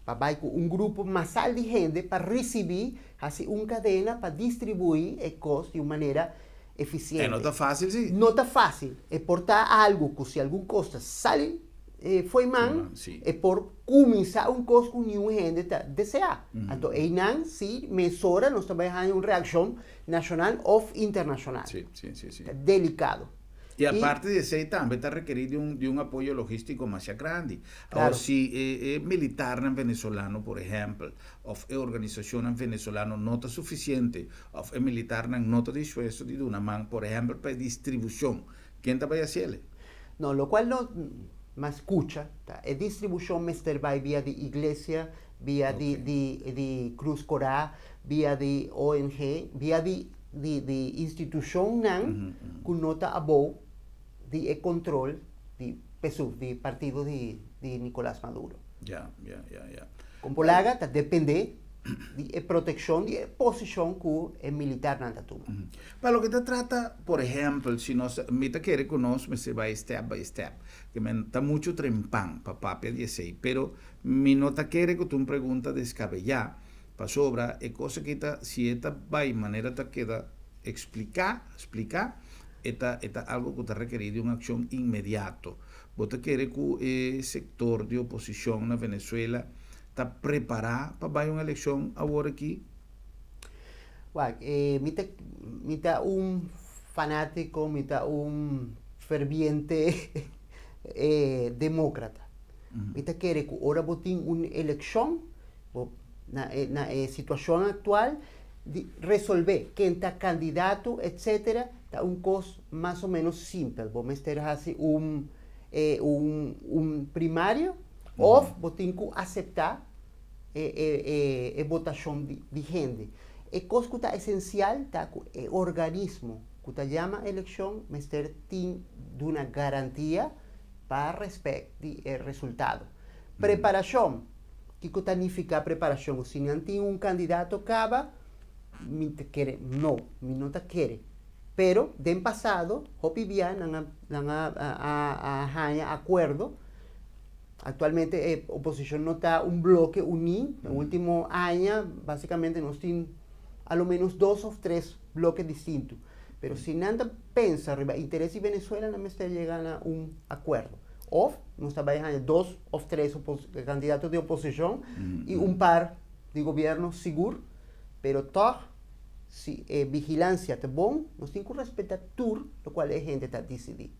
para um grupo massal de gente para receber assim uma cadena para distribuir o custo de uma maneira eficiente. Não está fácil, sim. Não está fácil. É portar algo que se algum custo sai foi mal, é por começar um custo que nenhuma gente deseja. Então, aí não se mesura, nós também temos uma reação nacional ou internacional. Sim. É delicado. Y aparte de eso, también está requerido de un apoyo logístico más grande. Claro. Ahora, si militar venezolano, por ejemplo, o organización venezolana no está suficiente, o militar no está dispuesto de una mano, por ejemplo, para distribución, ¿quién te va a hacerle? No, lo cual no me escucha, es distribución mester va vía de iglesia, vía de Cruz Corá, vía de ONG, vía de institución que no está above de control de PSUV, de partido de Nicolás Maduro. Ya. Como polaga, depende de protección, de posición que el militar no toma. Para lo que te trata, por ejemplo, si nos mita quiere conocer, me se va step by step, que me está mucho trempán para papia 16, pero mi nota quiere que tú me preguntas descabellada, para sobra, es cosa que si esta va de manera te queda explicar, esta algo que te requiere de una acción inmediata. Vos te quieres que el sector de oposición en Venezuela está preparado para una elección ahora aquí? Mita un fanático, mita un ferviente demócrata. Mita quiere que ahora voten una elección, na situación actual, de resolver quién está candidato, etc., está un costo más o menos simple. Vamos a tener así un primario, o votin que aceptar votación de gente. El costo que está esencial está el organismo que está llama elección, mester tiene una garantía para respecto del resultado. Preparación. ¿Qué significa preparación? Si no tiene un candidato acaba, no quiere. Pero, del pasado, Hopi Bian han acuerdo. Actualmente, la oposición no está un bloque unido. En el último año, básicamente, nos tienen a lo menos 2 o 3 bloques distintos. Pero si nada pensa arriba interés de Venezuela, no me está llegando a un acuerdo. O nos está bajando 2 o 3 candidatos de oposición y un par de gobierno seguro, pero todo si, vigilancia está bom, nós temos que respeitar tudo, lo qual a gente está decidindo.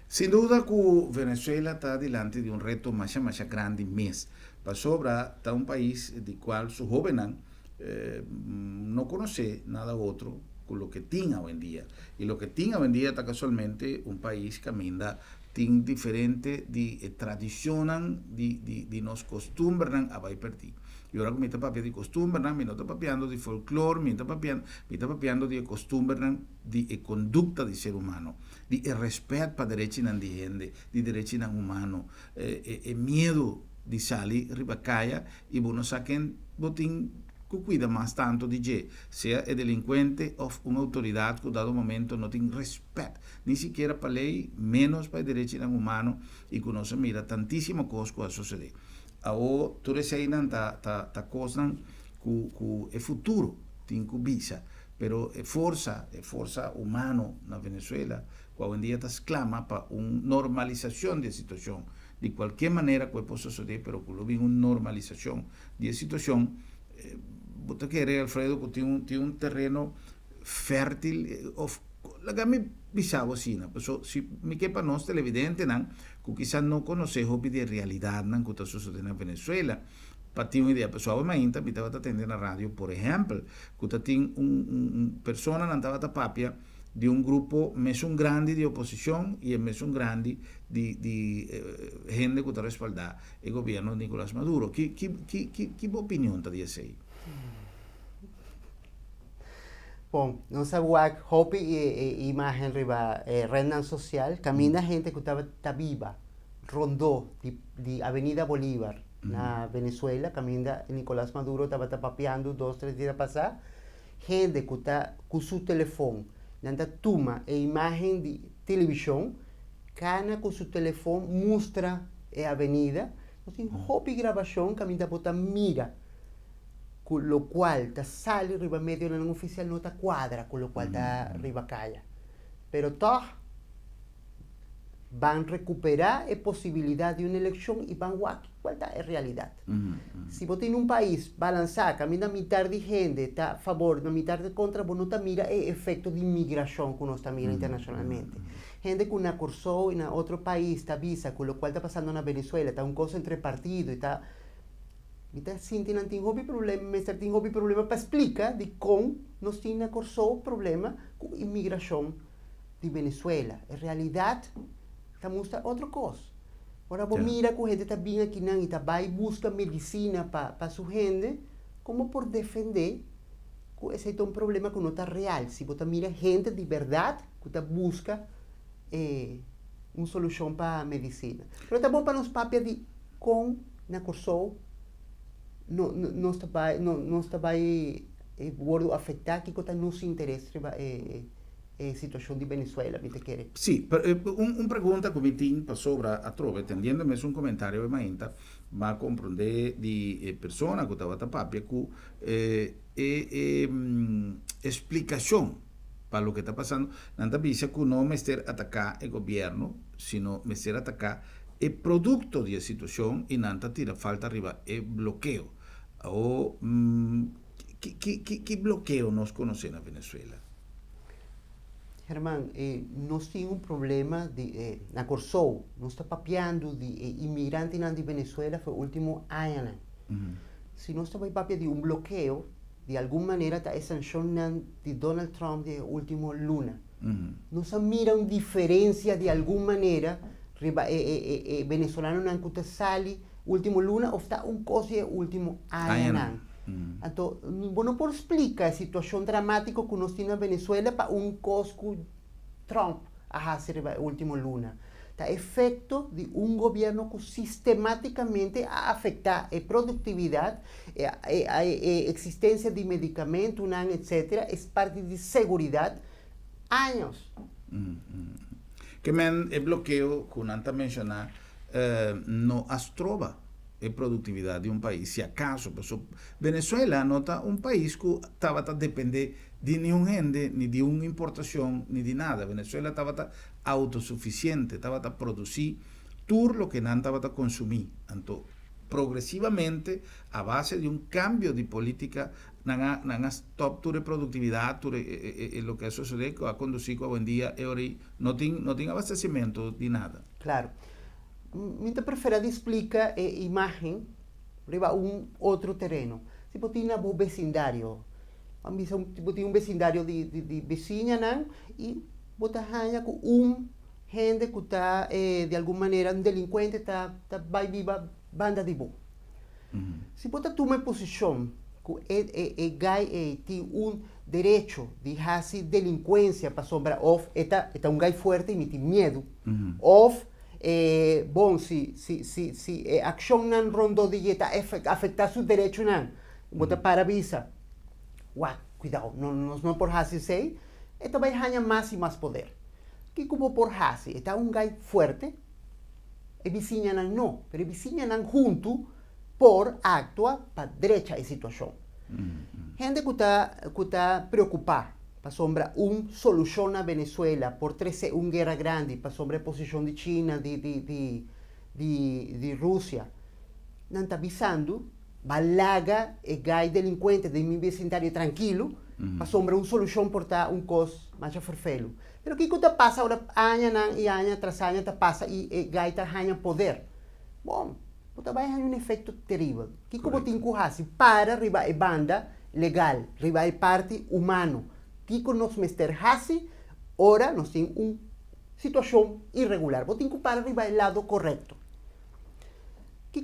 Sin duda que Venezuela está delante de un reto más grande mes. Para sobra está un país del cual sus jóvenes no conoce nada otro con lo que tiene hoy en día. Y lo que tiene hoy en día está casualmente un país que ainda tiene diferente de tradiciones, de nos costumbres a vai perder. Y ahora que me está papiando de costumbres, me está papiando de folclore, me está papiando de costumbres, de conducta del ser humano, de respeto para derechos de gente, de derechos humanos, miedo de salir ribacaya y bueno saquen botín que cuida más tanto de que sea el delincuente o una autoridad que dado momento no tiene respeto, ni siquiera para la ley, menos para el derecho humano y que no se mira tantísimo cosas que va a suceder. Ahora, tú decías ta cosas que el futuro tiene que visa, pero forza humana en Venezuela, que hoy en día está clama para una normalización de la situación. De cualquier manera que pueda suceder, pero que lo vi una normalización de la situación, vos querés, Alfredo, que tiene un terreno fértil, la que me bisavo así, pues, si me quepa no es televidente, que quizás no conoce de realidad que está sucediendo en Venezuela. Para ti una idea, pues obviamente me estaba atendiendo la radio, por ejemplo, que tiene una persona que estaba papia de un grupo mesmo grande de oposición y el mesmo grande de gente que está respaldada el gobierno de Nicolás Maduro. ¿Qué opinión te dice ahí? Bom, nossa WAC, hope e imagem riba renda social, camina gente que está viva, rondó de Avenida Bolívar, na Venezuela, camina Nicolás Maduro estava papeando 2-3 dias pasar, gente que está com seu telefone, nanda toma a imagem de televisão, cana com seu telefone mostra a avenida, assim, hope gravação, camina bota mira, con lo cual te sale arriba medio en el oficial no te cuadra, con lo cual te arriba calla. Pero todos van a recuperar la posibilidad de una elección y van a cuál es realidad. Si vos tienes un país balanzado, camina mitad de gente, está a favor, no mitad de contra, vos no te mira el efecto de inmigración que uno está mira internacionalmente. Gente que una cursó en otro país, está visa, con lo cual está pasando en Venezuela, está un cosa entre partidos, está Então, sim, tem problema para explicar de como nós temos o problema com a imigração de Venezuela. Em realidade, está mostrando outra coisa. Agora, você mira que a gente está bem aqui e vai buscar medicina para sua gente, como por defender que esse é um problema que não está real. Se você mira gente de verdade que está busca uma solução para a medicina. Mas está bom para nós papia de com na Corsou não está vai afetar que está nos interessa a situação de Venezuela, me te quer. Sì, un pregunta che mi tinta sopra a trove, tendiéndome un commentario che mi ma a comprendere di persona che stava tapapia che explicación para lo que está pasando, nanta dice que no me esté atacar el gobierno, sino me esté atacar el producto de la situación y nanta tira falta arriba el bloqueo. O ¿qué bloqueo nos conocen en Venezuela? Germán, nós temos problema na Corsou, nós está papeando de imigrante na Venezuela foi o último ano. Se nós estamos papeando de bloqueio, de alguma maneira está a sanção de Donald Trump de último luna. Nós miramos diferença de alguma maneira, venezolano não que sale último luna ou está coisa último ano. Então, não pode explicar a situação dramática que nós temos na Venezuela para cosco Trump a fazer o último luna. Tá efeito de governo que sistematicamente a afetar a produtividade, a existência de medicamentos, etc. É parte de segurança anos. Que el bloqueo que Nanta menciona no astroba la productividad de un país. Si acaso, pues, Venezuela nota un país que estaba depende de ni un gente, ni de una importación, ni de nada. Venezuela estaba autosuficiente, estaba a producir todo lo que Nanta estaba a consumir. Entonces, progresivamente, a base de un cambio de política nanga top tu productividade, lo que sucede que a conduzir com buen día, não tem abastecimento de nada. Claro. Minha preferida explica a imagem para outro terreno. Tipo, tinha um vecindário. Tipo, tinha vecindário de vizinha, não? E bota hanha com gente que está, de alguma maneira, delinquente, vai viva banda de boa. Se bota toma posição que gai tem direito de fazer delinquência para sombra of eta gai forte e me tem medo of bom se ação não rondo de eta afetar seu direito não bota para visa cuidado não por fazer sei eta vai ganhar mais e mais poder que como por fazer eta gai forte e vizinha não pero vizinha não junto por actuar para derecha a situação. Gente que está preocupada para sombra solução na Venezuela por trazer guerra grande para sombra a posição de China, de Rússia, não está avisando, balaga e gai delinquente de meu vecindário tranquilo, para sombra solução por estar coisa mais ferfelo. Pero o que passa agora, ano tras ano, passa e gai está ganhando poder. Bom, vai ter efeito terrível. Que como tem que para arriba a banda legal, arriba a parte humano. Que nós mester hasi, ora nós temos situação irregular. Vou ter que para arriba o lado correto. Que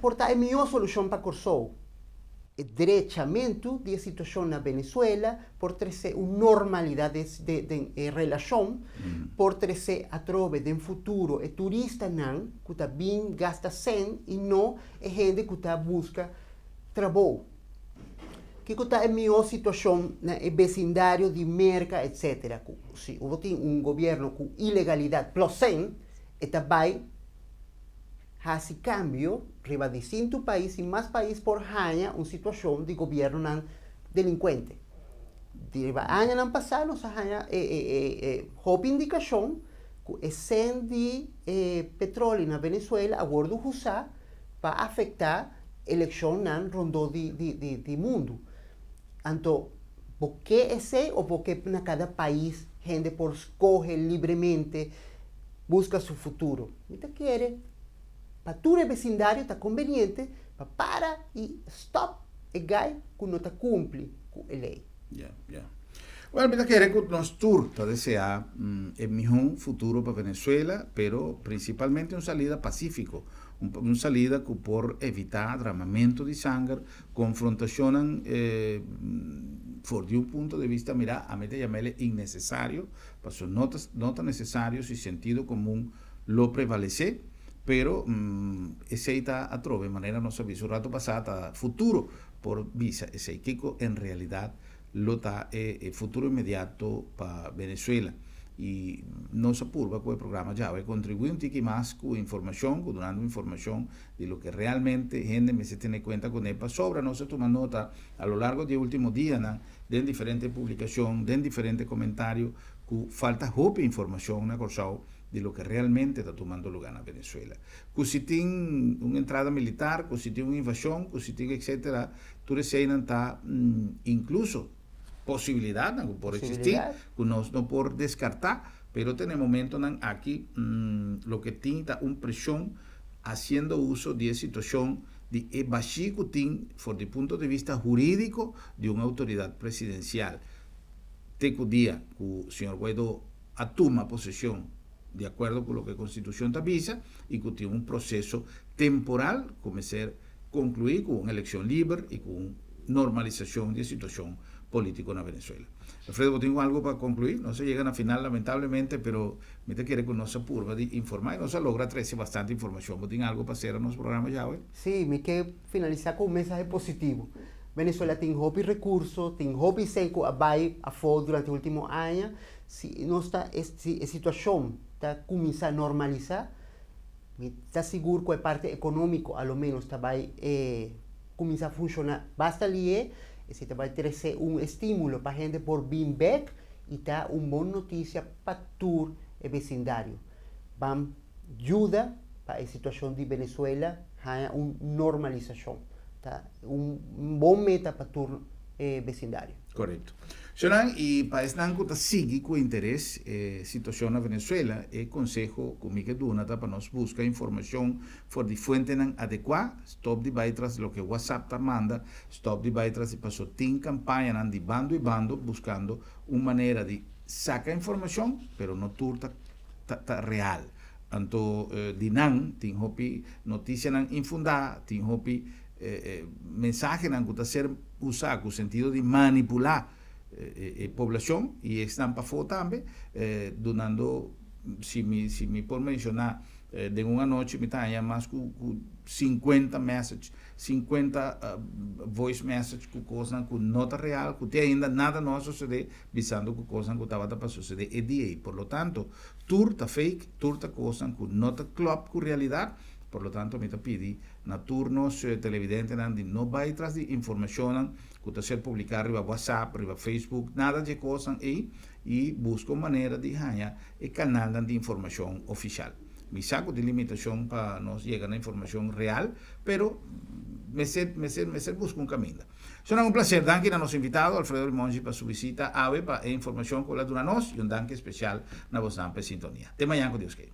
porta a melhor solução para Corsou? Diretamente de situação na Venezuela, por trazer uma normalidade de relação, por trazer a trove de futuro e turista não, que está bem gasta sem e não é gente que está busca trabalho. Que está a melhor situação no vecindário de merca, etc. Se tem governo com ilegalidade plus 100, está vai esse câmbio riba de 5 países e mais países por ganhar uma situação de governo não delinquente. Riba ano não passado, nós ganhamos houve indicação que o de petróleo na Venezuela, agora do USA, para afetar a eleição não rondou de mundo. Então, por que esse ou por que na cada país gente por escolher livremente busca seu futuro? Então, quer para tu vecindário está conveniente para e stop e gai que não está cumpre com a lei. Bueno, mira que nós tour para desejar el mejor futuro para Venezuela, pero principalmente una salida pacífico, una salida que por evitar derramamiento de sangre, confrontación por de un punto de vista, mira, a mí te llamarle innecesario, pues no tan necesario si sentido común lo prevalece, pero ese está a trove, de manera no se avisó rato pasada, futuro por visa, ese que en realidad lo está futuro inmediato para Venezuela. Y no se apurva con el programa ya, va a contribuir un tiqui más con información, dando información de lo que realmente gente me se tiene cuenta con EPA sobra, no se toma nota a lo largo de últimos días, ¿no? De diferentes publicaciones, de diferentes comentarios, que falta hope información, una cosa de lo que realmente está tomando lugar en Venezuela. Que si tiene una entrada militar, que si tiene una invasión, que si tiene etcétera, tú deseas está incluso posibilidad por existir, que no por descartar, pero en el momento aquí lo que tiene una presión haciendo uso de situación de evasión que tiene desde el punto de vista jurídico de una autoridad presidencial. Teco día que el señor Guaidó atuma posesión de acuerdo con lo que la Constitución avisa y que tiene un proceso temporal como ser concluir con una elección libre y con normalización de situación política en Venezuela. Alfredo, tengo algo para concluir. No se llegan a final, lamentablemente, pero me te quiere que no se apurva de informar y no se logra traer bastante información. ¿Vos tienes algo para hacer en los programas ya hoy? Sí, me quiero finalizar con un mensaje positivo. Venezuela tem hobby recursos, tem hobby seco a vai a fora durante os últimos anos. Se a situação está começando a normalizar, está seguro que a parte econômica, ao menos, vai começar a funcionar. Basta ali, se vai ter estímulo para a gente por vir back e tá uma boa notícia para todo o vecindário. Vamos ajuda para a situação de Venezuela a uma normalização. tá? Um bom meta para turno vecindário. Correto. Senão, e para esse não que sigue com interesse situação na Venezuela, e consejo comigo que duna para nós buscar informação for de fonte adequada, stop de baitras lo que WhatsApp tá manda, stop de baitras e passou tem campanha de bando e bando buscando uma maneira de sacar informação, pero não tudo tá real. Então, de não tem hopi notícia não infundada, tem hopi mensagem não que está ser usado com o sentido de manipular poblação e estão para fora também, donando, se me por mencionar, de uma noite me tenha mais com 50 messages, 50 voice messages com coisas que nota real, que ainda nada não sucede, visando que coisas que estava para suceder e dia. Por lo tanto, turta fake, turta coisas que nota club com realidade. Por lo tanto, me pedi na turnos televidentes de não vai atrás de informação que está ser publicada riba WhatsApp, riba Facebook, nada de coisas aí e busco maneira de ganhar o canal de informação oficial. Me saco de limitação para nós chegar na informação real, pero me ser busco um caminho. Será um prazer, danke a nosso invitado, Alfredo Limongi, para sua visita a para a informação que ela dura nós e danke especial na vossa sintonia. Até amanhã, com Deus queira.